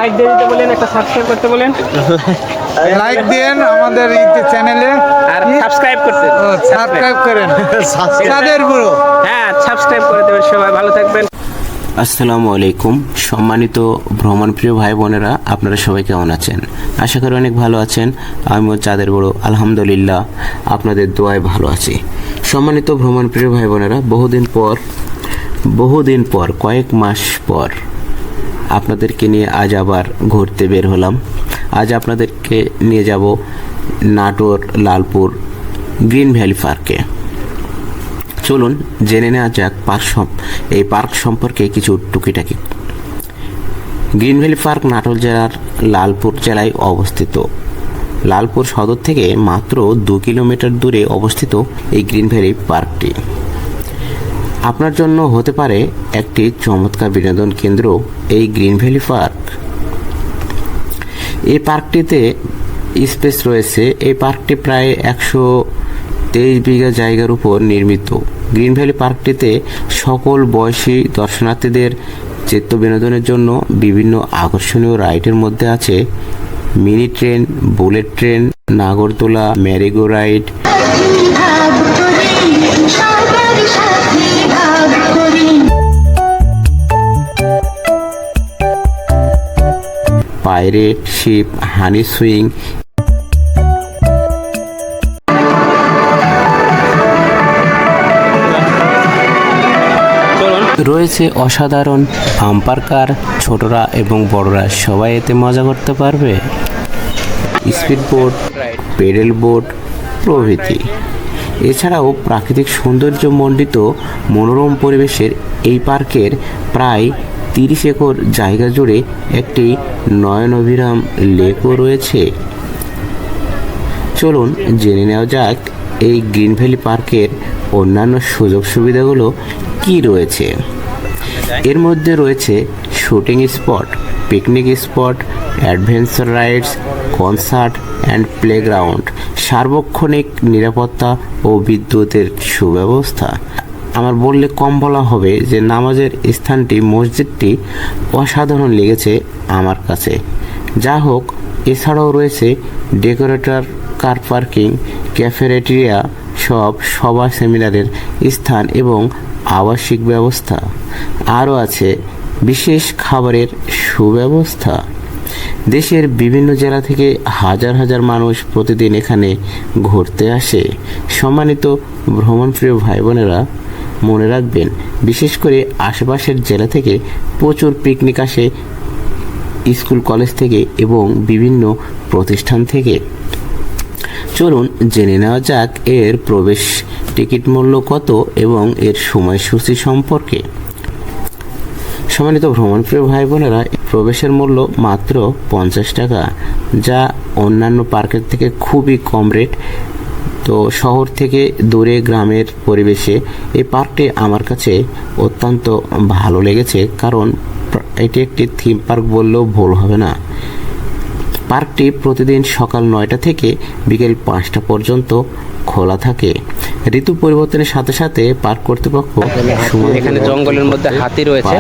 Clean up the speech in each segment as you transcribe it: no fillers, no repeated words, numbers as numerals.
Like দিয়ে দিতে বলেন, একটা সাবস্ক্রাইব করতে বলেন। লাইক দেন আমাদের ইউটিউব চ্যানেলে আর সাবস্ক্রাইব করতে সাবস্ক্রাইব করেন চাঁদের বুড়ো। হ্যাঁ, সাবস্ক্রাইব করে দেবেন। সবাই ভালো থাকবেন। আসসালামু আলাইকুম। সম্মানিত ভ্রমণপ্রিয় ভাই বোনেরা, আপনারা সবাই কেমন আছেন? আশা করি অনেক ভালো আছেন। আমিও চাঁদের বড় আলহামদুলিল্লাহ আপনাদের দোয়ায় ভালো আছি। সম্মানিত ভ্রমণপ্রিয় ভাই বোনেরা, বহুদিন পর কয়েক মাস পর আপনাদেরকে নিয়ে আজ আবার ঘুরতে বের হলাম। আজ আপনাদেরকে নিয়ে যাব নাটোর লালপুর গ্রিন ভ্যালি পার্কে। চলুন জেনে নেওয়া যাক এই পার্ক সম্পর্কে কিছু টুকিটাকি। গ্রিন ভ্যালি পার্ক নাটোর জেলার লালপুর জেলায় অবস্থিত। লালপুর সদর থেকে মাত্র 2 কিলোমিটার দূরে অবস্থিত এই গ্রিন ভ্যালি পার্কটি আপনার জন্য হতে পারে একটি চমৎকার বিনোদন কেন্দ্র। এই গ্রিন ভ্যালি পার্ক, এই পার্কটিতে স্পেস রয়েছে। এই পার্কটি প্রায় 123 বিঘা জায়গার উপর নির্মিত। গ্রিন ভ্যালি পার্কটিতে সকল বয়সী দর্শনার্থীদের চিত্ত বিনোদনের জন্য বিভিন্ন আকর্ষণীয় রাইডের মধ্যে আছে মিনি ট্রেন, বুলেট ট্রেন, নাগরদোলা, ম্যারিগো রাইড, পাইরেট শিপ, হানি সুইং, রয়েছে অসাধারণ বাম্পার কার। ছোটরা এবং বড়রা সবাই এতে মজা করতে পারবে। স্পিড বোট, পেডেল বোট প্রভৃতি। এছাড়াও প্রাকৃতিক সৌন্দর্য মণ্ডিত মনোরম পরিবেশের এই পার্কের প্রায় 30 একর জায়গা জুড়ে একটি নয়নাভিরাম লেকও রয়েছে। চলুন জেনে নেওয়া যাক এই গ্রিন ভ্যালি পার্কের অন্যান্য সুযোগ সুবিধাগুলো কি রয়েছে। এর মধ্যে রয়েছে shooting spot, picnic spot, adventure rides, concert and playground, সার্বক্ষণিক নিরাপত্তা ও বিদ্যুতের সুব্যবস্থা। আমার বললে কম বলা হবে যে নামাজের স্থানটি, মসজিদটি অসাধারণ লেগেছে আমার কাছে। যা হোক, এছাড়াও রয়েছে ডেকোরেটর, কার পার্কিং, ক্যাফেটেরিয়া, সভা সেমিনারের স্থান এবং আবাসিক ব্যবস্থা। আরও আছে বিশেষ খাবারের সুব্যবস্থা। দেশের বিভিন্ন জেলা থেকে হাজার হাজার মানুষ প্রতিদিন এখানে ঘুরতে আসে। সম্মানিত ভ্রমণপ্রিয় ভাই বোনেরা, মনে রাখবেন, বিশেষ করে আশেপাশের জেলা থেকে প্রচুর পিকনিক আসে, স্কুল কলেজ থেকে এবং বিভিন্ন প্রতিষ্ঠান থেকে। চলুন জেনে নেওয়া যাক এর প্রবেশ টিকিট মূল্য কত এবং এর সময়সূচি সম্পর্কে। সম্মানিত ভ্রমণপ্রিয় ভাই বোনেরা, প্রবেশের মূল্য মাত্র 50 টাকা, যা অন্যান্য পার্কের থেকে খুবই কম রেট। তো শহর থেকে দূরে গ্রামের পরিবেশে এই পার্কটি আমার কাছে অত্যন্ত ভালো লেগেছে, কারণ এটি একটি থিম পার্ক বললেও ভুল হবে না। পার্কটি প্রতিদিন সকাল 9টা থেকে বিকেল 5টা পর্যন্ত খোলা থাকে। ঋতু পরিবর্তনের সাথে সাথে পার্ক কর্তৃপক্ষ এখানে জঙ্গলের মধ্যে হাতি রয়েছে।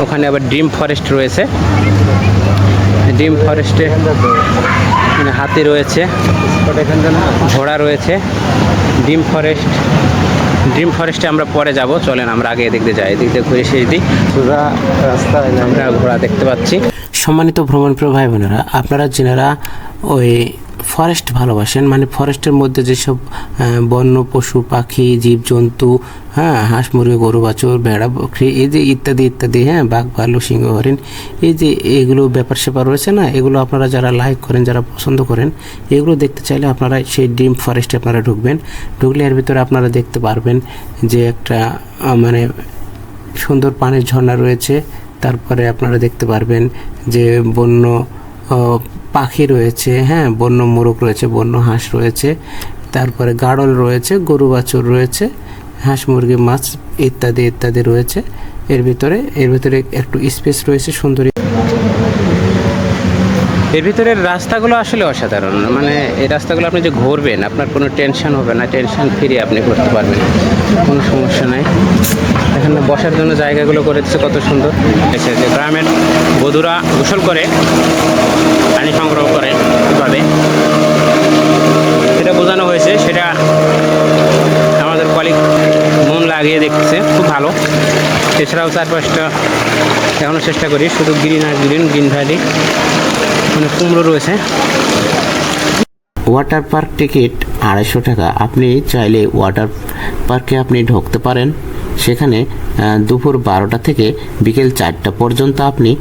ওখানে আবার ড্রিম ফরেস্ট রয়েছে। ড্রিম ফরেস্টে হাতি রয়েছে, ঘোড়া রয়েছে। ড্রিম ফরেস্টে আমরা পরে যাব। চলেন আমরা আগে এদিক দিয়ে যাই, এদিক দিয়ে ঘুরে সেই দিক রাস্তায় আমরা ঘোড়া দেখতে পাচ্ছি। সম্মানিত ভ্রমণপ্রিয় ভাই বোনেরা, আপনারা যারা ওই ফরেস্ট ভালোবাসেন, মানে ফরেস্টের মধ্যে যেসব বন্য পশু পাখি জীবজন্তু, হাঁস মুরগি গরু বাছুর ভেড়া বকরি, এই যে ইত্যাদি ইত্যাদি, বাঘ ভালু সিংহ হরিণ, এই যে এগুলো ব্যাপার স্যাপার রয়েছে না, এগুলো আপনারা যারা লাইক করেন, যারা পছন্দ করেন, এগুলো দেখতে চাইলে আপনারা সেই ড্রিম ফরেস্টে আপনারা ঢুকবেন। ঢুকলে এর ভিতরে আপনারা দেখতে পারবেন যে একটা মানে সুন্দর পানির ঝর্ণা রয়েছে। তারপরে আপনারা দেখতে পারবেন যে বন্য পাখি রয়েছে, বন্য মোরগ রয়েছে, বন্য হাঁস রয়েছে, তারপরে গাড়ল রয়েছে, গরু বাছুর রয়েছে, হাঁস মুরগি মাছ ইত্যাদি ইত্যাদি রয়েছে। এর ভিতরে একটু স্পেস রয়েছে, সুন্দর। এর ভিতরের রাস্তাগুলো আসলে অসাধারণ। মানে এই রাস্তাগুলো আপনি যে ঘুরবেন, আপনার কোনো টেনশন হবে না, টেনশন ফ্রি আপনি করতে পারবেন, কোনো সমস্যা নাই। বসার জন্য জায়গাগুলো করে দিচ্ছে কত সুন্দর। এসে যে গ্রামের বধূরা গোসল করে, পানি সংগ্রহ করে কীভাবে সেটা বোঝানো হয়েছে, সেটা আমাদের কলিগ মন লাগিয়ে দেখতেছে, খুব ভালো। এছাড়াও চারপাশটা এখনও চেষ্টা করি শুধু গ্রিন আর গ্রিন, গ্রিন ভ্যালি, মানে কুমড়ো রয়েছে। ওয়াটার পার্ক টিকিট 250 টাকা। আপনি চাইলে ওয়াটার পার্কে আপনি ঢুকতে পারেন। সেখানে দুপুর 12টা থেকে বিকেল 4টা পর্যন্ত আপনি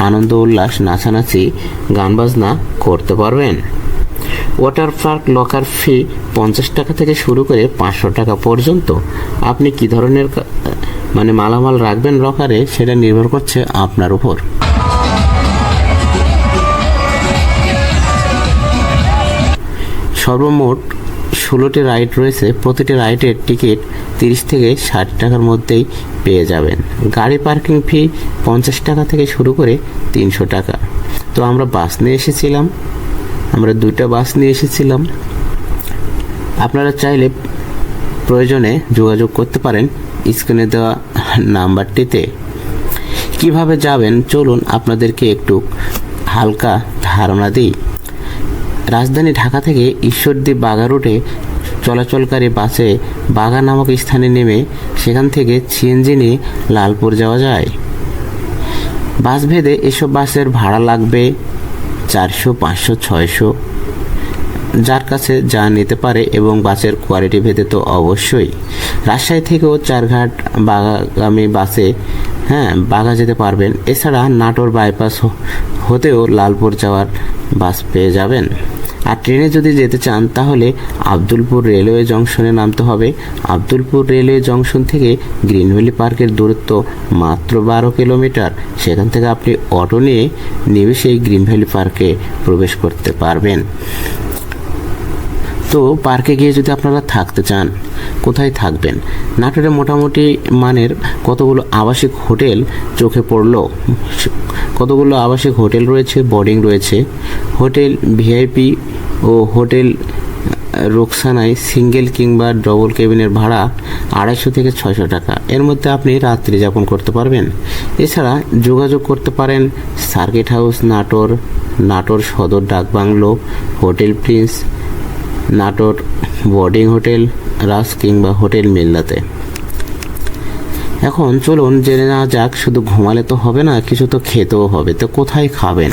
আনন্দ উল্লাস, নাচানাচি, গান বাজনা করতে পারবেন। ওয়াটার পার্ক লকার ফি 50 টাকা থেকে শুরু করে 500 টাকা পর্যন্ত। আপনি কি ধরনের মানে মালামাল রাখবেন লকারে, সেটা নির্ভর করছে আপনার উপর। সর্বমোট 16টি রাইড রয়েছে। প্রতিটি রাইডের টিকিট 30 থেকে 60 টাকার মধ্যেই পেয়ে যাবেন। গাড়ি পার্কিং ফি 50 টাকা থেকে শুরু করে 300 টাকা। তো আমরা বাস নিয়ে এসেছিলাম, আমরা 2টা বাস নিয়ে এসেছিলাম। আপনারা চাইলে প্রয়োজনে যোগাযোগ করতে পারেন স্ক্রিনে দেওয়া নাম্বারটিতে। কিভাবে যাবেন চলুন আপনাদেরকে একটু হালকা ধারণা দিই। রাজধানী ঢাকা থেকে ঈশ্বরদী বাগা রুটে চলাচলকারী বাসে বাগা নামক স্থানে নেমে সেখান থেকে সিএনজি নিয়ে লালপুর যাওয়া যায়। বাস ভেদে এসব বাসের ভাড়া লাগবে 400, 500, 600, যার কাছে যা নিতে পারে, এবং বাসের কোয়ালিটি ভেদে তো অবশ্যই। রাজশাহী থেকেও চারঘাট বাগাগামী বাসে বাগা যেতে পারবেন। এছাড়া নাটোর বাইপাস হতেও লালপুর যাওয়ার বাস পেয়ে যাবেন। আর ট্রেনে যদি যেতে চান তাহলে আব্দুলপুর রেলওয়ে জংশনে নামতে হবে। আব্দুলপুর রেলওয়ে জংশন থেকে গ্রিন ভ্যালি পার্কের দূরত্ব মাত্র 12 কিলোমিটার। সেখান থেকে আপনি অটো নিয়ে নিমেষেই গ্রিন ভ্যালি পার্কে প্রবেশ করতে পারবেন। তো পার্কে গিয়ে যদি আপনারা থাকতে চান, কোথায় থাকবেন? নাটোরে মোটামুটি মানের কতগুলো আবাসিক হোটেল চোখে পড়লো। কতগুলো আবাসিক হোটেল রয়েছে, বোর্ডিং রয়েছে। হোটেল ভিআইপি ও হোটেল রোকসানায় সিঙ্গেল কিংবা ডবল কেবিনের ভাড়া 250 থেকে 600 টাকা। এর মধ্যে আপনি রাত্রি যাপন করতে পারবেন। এছাড়া যোগাযোগ করতে পারেন সার্কিট হাউস নাটোর, নাটোর সদর ডাকবাংলো, hotel prince, Natore boarding hotel Raj কিংবা হোটেল মিল্লাতে। এখন চলুন জেনে নেওয়া যাক, শুধু ঘুমালে তো হবে না, কিছু তো খেতেও হবে। তো কোথায় খাবেন?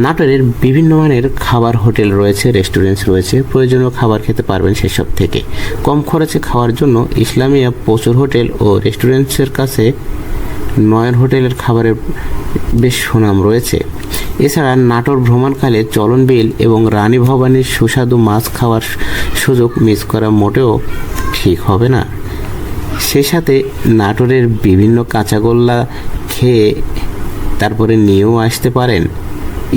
নাটোরের বিভিন্ন মানের খাবার হোটেল রয়েছে, রেস্টুরেন্টস রয়েছে। প্রয়োজনীয় খাবার খেতে পারবেন সেসব থেকে। কম খরচে খাওয়ার জন্য ইসলামিয়া প্রচুর হোটেল ও রেস্টুরেন্টসের কাছে নয়ন হোটেলের খাবারের বেশ সুনাম রয়েছে। এছাড়া নাটোর ভ্রমণকালে চলন বিল এবং রানী ভবানীর সুস্বাদু মাছ খাওয়ার সুযোগ মিস করা মোটেও ঠিক হবে না। সেই সাথে নাটোরের বিভিন্ন কাঁচাগোল্লা খেয়ে তারপরে নিয়েও আসতে পারেন।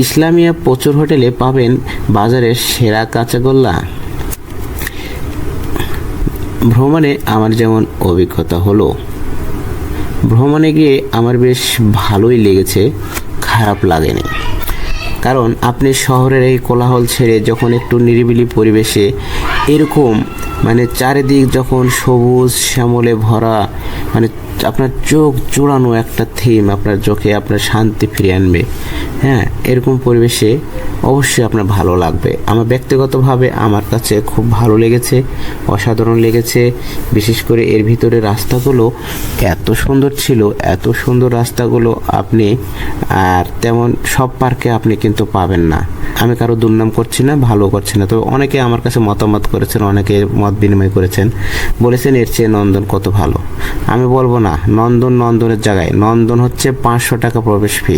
ইসলামিয়া প্রচুর হোটেলে পাবেন বাজারের সেরা কাঁচাগোল্লা। ভ্রমণে আমার যেমন অভিজ্ঞতা হলো, ভ্রমণে গিয়ে আমার বেশ ভালোই লেগেছে, খারাপ লাগেনি। কারণ আপনি শহরের এই কোলাহল ছেড়ে যখন একটু নিরিবিলি পরিবেশে এরকম মানে চারিদিক যখন সবুজ শ্যামলে ভরা, মানে আপনার চোখ জোড়ানো একটা থিম আপনার চোখে আপনার শান্তি ফিরিয়ে আনবে। এরকম পরিবেশে অবশ্যই আপনার ভালো লাগবে। আমার ব্যক্তিগতভাবে আমার কাছে খুব ভালো লেগেছে, অসাধারণ লেগেছে। বিশেষ করে এর ভিতরে রাস্তাগুলো এত সুন্দর ছিল, এত সুন্দর রাস্তাগুলো আপনি আর তেমন সব পার্কে আপনি কিন্তু পাবেন না। আমি কারো দুর্নাম করছি না, ভালো করছি না, তবে অনেকে আমার কাছে মতামত করেছেন, অনেকে মত বিনিময় করেছেন, বলেছেন এর চেয়ে নন্দন কত ভালো। আমি বলবো না, নন্দনের জায়গায় নন্দন হচ্ছে 500 টাকা প্রবেশ ফি।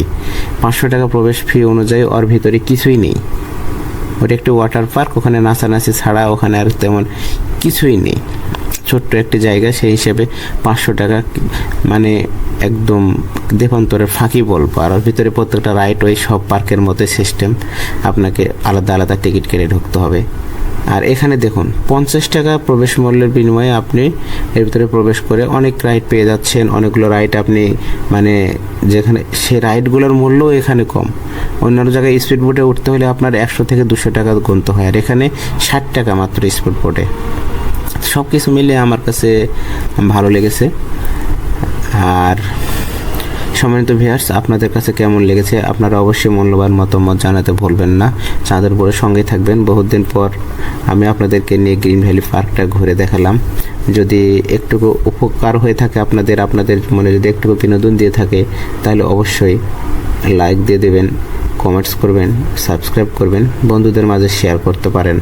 500 টাকা প্রবেশ ফি অনুযায়ী ওর ভিতরে কিছুই নেই। ওটা একটি ওয়াটার পার্ক, ওখানে নাচানাচি ছাড়া ওখানে আর তেমন কিছুই নেই। ছোট্ট একটি জায়গা, সেই হিসেবে 500 টাকা মানে একদম দেপান্তরের ফাঁকি বলবো। আর ওর ভিতরে প্রত্যেকটা রাইড ওই সব পার্কের মতো সিস্টেম, আপনাকে আলাদা আলাদা টিকিট কেটে ঢুকতে হবে। আর এখানে দেখুন 50 টাকা প্রবেশ মূল্যের বিনিময়ে আপনি এর ভিতরে প্রবেশ করে অনেক রাইড পেয়ে যাচ্ছেন। অনেকগুলো রাইড আপনি মানে যেখানে সে রাইডগুলোর মূল্যও এখানে কম। অন্যান্য জায়গায় স্পিড বোটে উঠতে হলে আপনার 100 থেকে 200 টাকা গুনতে হয়, আর এখানে 60 টাকা মাত্র স্পিড বোটে। সব কিছু মিলে আমার কাছে ভালো লেগেছে। আর সম্মানিত ভিউয়ার্স, আপনাদের কাছে কেমন লেগেছে আপনারা অবশ্যই মূল্যবান মতামত জানাতে ভুলবেন না। চাঁদের বড় সঙ্গে থাকবেন। বহুদিন পর আমি আপনাদেরকে নিয়ে গ্রিন ভ্যালি পার্কটা ঘুরে দেখালাম। যদি একটুকু উপকার হয়ে থাকে আপনাদের মনে যদি একটুকু বিনোদন দিয়ে থাকে, তাহলে অবশ্যই লাইক দিয়ে দেবেন, কমেন্টস করবেন, সাবস্ক্রাইব করবেন, বন্ধুদের মাঝে শেয়ার করতে পারেন।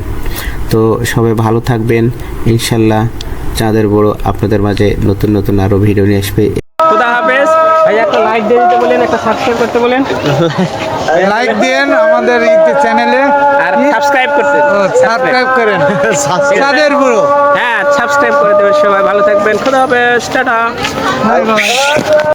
তো সবাই ভালো থাকবেন। ইনশাল্লাহ চাঁদের বড় আপনাদের মাঝে নতুন নতুন আরও ভিডিও নিয়ে আসবে। খুদা হাফেজ। ভাই একটা লাইক দিয়ে দিতে বলেন, একটা সাবস্ক্রাইব করতে বলেন, লাইক দেন আমাদের ইউটিউব চ্যানেলে আর সাবস্ক্রাইব করতে সাবস্ক্রাইব করেন চাঁদের বুড়ো। হ্যাঁ সাবস্ক্রাইব করে দেবেন। সবাই ভালো থাকবেন। খুদা হাফেজ, টাটা। Bye bye.